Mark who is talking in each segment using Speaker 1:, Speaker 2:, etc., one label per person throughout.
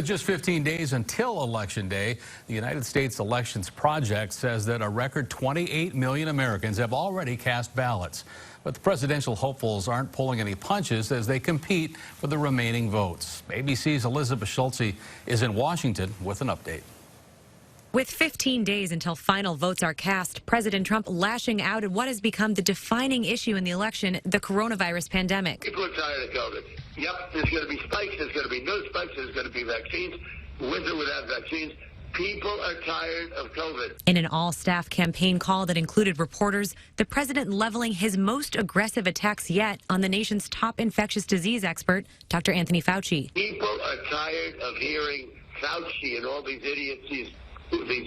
Speaker 1: Just 15 days until Election Day, the United States Elections Project says that a record 28 million Americans have already cast ballots. But the presidential hopefuls aren't pulling any punches as they compete for the remaining votes. ABC's Elizabeth Schultze is in Washington with an update.
Speaker 2: With 15 days until final votes are cast, President Trump lashing out at what has become the defining issue in the election, the coronavirus pandemic.
Speaker 3: People are tired of COVID. Yep, there's going to be spikes, there's going to be no spikes, there's going to be vaccines, with or without vaccines. People are tired of COVID.
Speaker 2: In an all-staff campaign call that included reporters, the president leveling his most aggressive attacks yet on the nation's top infectious disease expert, Dr. Anthony Fauci.
Speaker 3: People are tired of hearing Fauci and all these idiots, these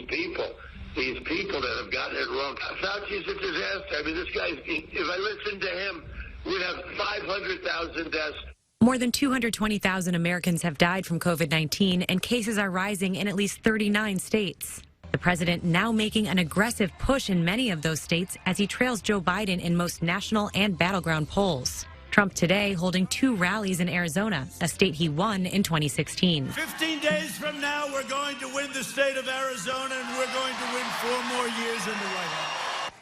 Speaker 3: people that have gotten it wrong. Fauci's a disaster. I mean, this guy, if I listened to him, we'd have 500,000 deaths.
Speaker 2: More than 220,000 Americans have died from COVID-19, and cases are rising in at least 39 states. The president now making an aggressive push in many of those states as he trails Joe Biden in most national and battleground polls. Trump today holding 2 rallies in Arizona, a state he won in 2016.
Speaker 4: 15 days from now, we're going to win the state of Arizona, and we're going to win 4 more years in the White House.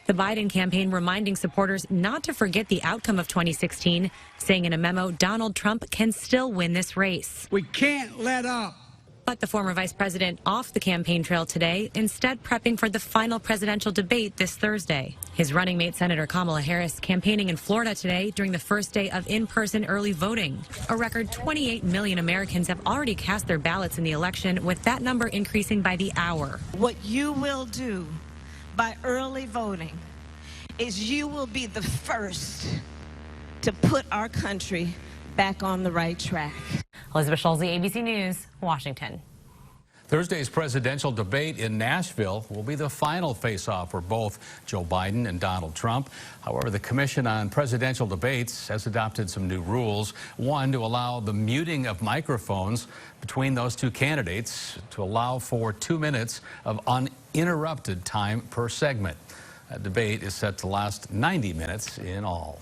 Speaker 2: The Biden campaign reminding supporters not to forget the outcome of 2016, saying in a memo Donald Trump can still win this race.
Speaker 5: We can't let up.
Speaker 2: But the former vice president off the campaign trail today, instead prepping for the final presidential debate this Thursday. His running mate, Senator Kamala Harris, campaigning in Florida today during the first day of in-person early voting. A record 28 million Americans have already cast their ballots in the election, with that number increasing by the hour.
Speaker 6: What you will do by early voting is you will be the first to put our country back on the right track.
Speaker 2: Elizabeth Schultze, ABC News, Washington.
Speaker 1: Thursday's presidential debate in Nashville will be the final face-off for both Joe Biden and Donald Trump. However, the Commission on Presidential Debates has adopted some new rules. One, to allow the muting of microphones between those two candidates to allow for 2 minutes of uninterrupted time per segment. That debate is set to last 90 minutes in all.